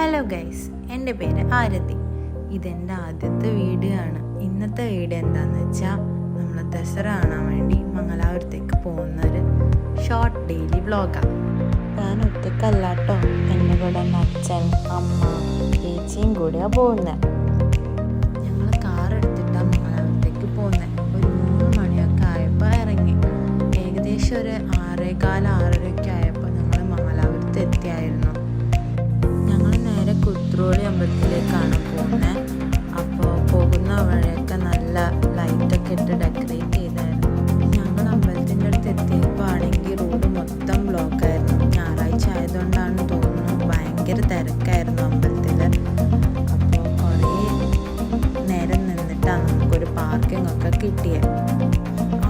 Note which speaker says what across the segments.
Speaker 1: Hello guys, എൻ്റെ പേര് ആരതി. ഇതെൻ്റെ ആദ്യത്തെ വീഡിയോ ആണ്. ഇന്നത്തെ വീഡിയോ എന്താണെന്ന് വെച്ചാൽ നമ്മൾ ദസറ കാണാൻ വേണ്ടി മംഗലാപുരത്തേക്ക് പോകുന്നൊരു ഷോർട്ട് ഡെയിലി വ്ളോഗാണ്. ഞാൻ ഒറ്റക്കല്ല കേട്ടോ, എൻ്റെ കൂടെ എൻ്റെ അച്ഛൻ, അമ്മ, ചേച്ചിയും കൂടെയാണ് പോകുന്നത്. ഞങ്ങൾ കാർ എടുത്തിട്ടാണ് മംഗലാപുരത്തേക്ക് പോകുന്നത്. ഒരു 3 മണിയൊക്കെ ആയപ്പോൾ ഇറങ്ങി. ഏകദേശം ഒരു 6:15-6:30 ആയപ്പോൾ ഞങ്ങൾ മംഗലാപുരത്ത് എത്തിയായിരുന്നു. നേരെ കുത്രോളി അമ്പലത്തിലേക്കാണ് പോകുന്നത്. അപ്പോൾ പോകുന്ന വഴിയൊക്കെ നല്ല ലൈറ്റൊക്കെ ഇട്ട് ഡെക്കറേറ്റ് ചെയ്തായിരുന്നു. ഞങ്ങൾ അമ്പലത്തിൻ്റെ അടുത്ത് എത്തിയപ്പോൾ ആണെങ്കിൽ റോഡ് മൊത്തം ബ്ലോക്കായിരുന്നു. ഞായറാഴ്ച ആയതുകൊണ്ടാണെന്ന് തോന്നുന്നു, ഭയങ്കര തിരക്കായിരുന്നു അമ്പലത്തിൽ. അപ്പോൾ കുറേ നേരം നിന്നിട്ടാണ് നമുക്കൊരു പാർക്കിംഗ് ഒക്കെ കിട്ടിയത്.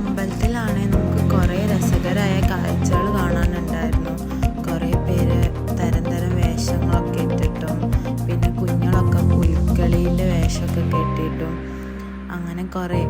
Speaker 1: അമ്പലത്തിലാണെങ്കിൽ നമുക്ക് കുറേ രസകരമായ കാഴ്ചകൾ കാണാനുണ്ടായിരുന്നു. കുറേ പേര് തരം വേഷങ്ങളൊക്കെ ഇട്ടിട്ടും പിന്നെ കുഞ്ഞുങ്ങളൊക്കെ പുലിക്കളിൻ്റെ വേഷമൊക്കെ കെട്ടിയിട്ടും അങ്ങനെ കുറേ.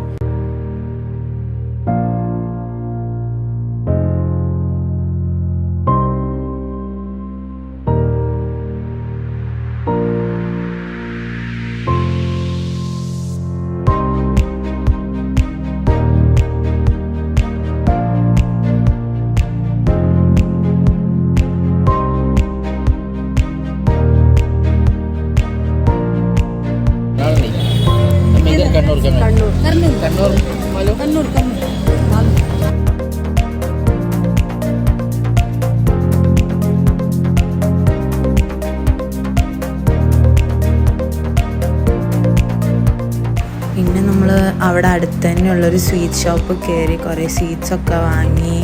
Speaker 1: പിന്നെ നമ്മൾ അവിടെ അടുത്ത് തന്നെയുള്ളൊരു സ്വീറ്റ് ഷോപ്പ് കയറി കുറേ സ്വീറ്റ്സൊക്കെ വാങ്ങി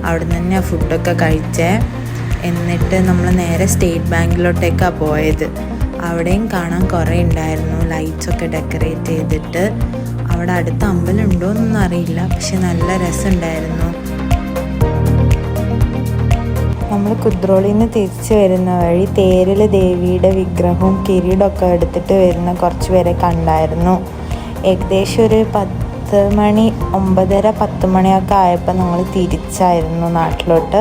Speaker 1: അവിടെ നിന്ന് തന്നെ ഫുഡൊക്കെ കഴിച്ചേ. എന്നിട്ട് നമ്മൾ നേരെ സ്റ്റേറ്റ് ബാങ്കിലോട്ടേക്കാണ് പോയത്. അവിടെയും കാണാൻ കുറേ ഉണ്ടായിരുന്നു, ലൈറ്റ്സൊക്കെ ഡെക്കറേറ്റ് ചെയ്തിട്ട്. അവിടെ അടുത്ത അമ്പലം ഉണ്ടോ എന്നൊന്നും അറിയില്ല, പക്ഷെ നല്ല രസമുണ്ടായിരുന്നു. നമ്മൾ കുദ്രോളിയിൽ നിന്ന് തിരിച്ച് വരുന്ന വഴി തേരിൽ ദേവിയുടെ വിഗ്രഹവും കിരീടമൊക്കെ എടുത്തിട്ട് വരുന്ന കുറച്ച് പേരെ കണ്ടായിരുന്നു. ഏകദേശം ഒരു 10 മണി 9:30-10 മണിയൊക്കെ ആയപ്പോൾ ഞങ്ങൾ തിരിച്ചായിരുന്നു നാട്ടിലോട്ട്.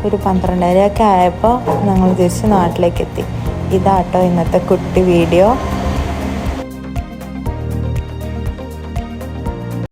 Speaker 1: ഒരു 12:30 ഒക്കെ ആയപ്പോൾ ഞങ്ങൾ തിരിച്ച് നാട്ടിലേക്ക് എത്തി. ഇതാട്ടോ ഇന്നത്തെ കുട്ടി വീഡിയോ.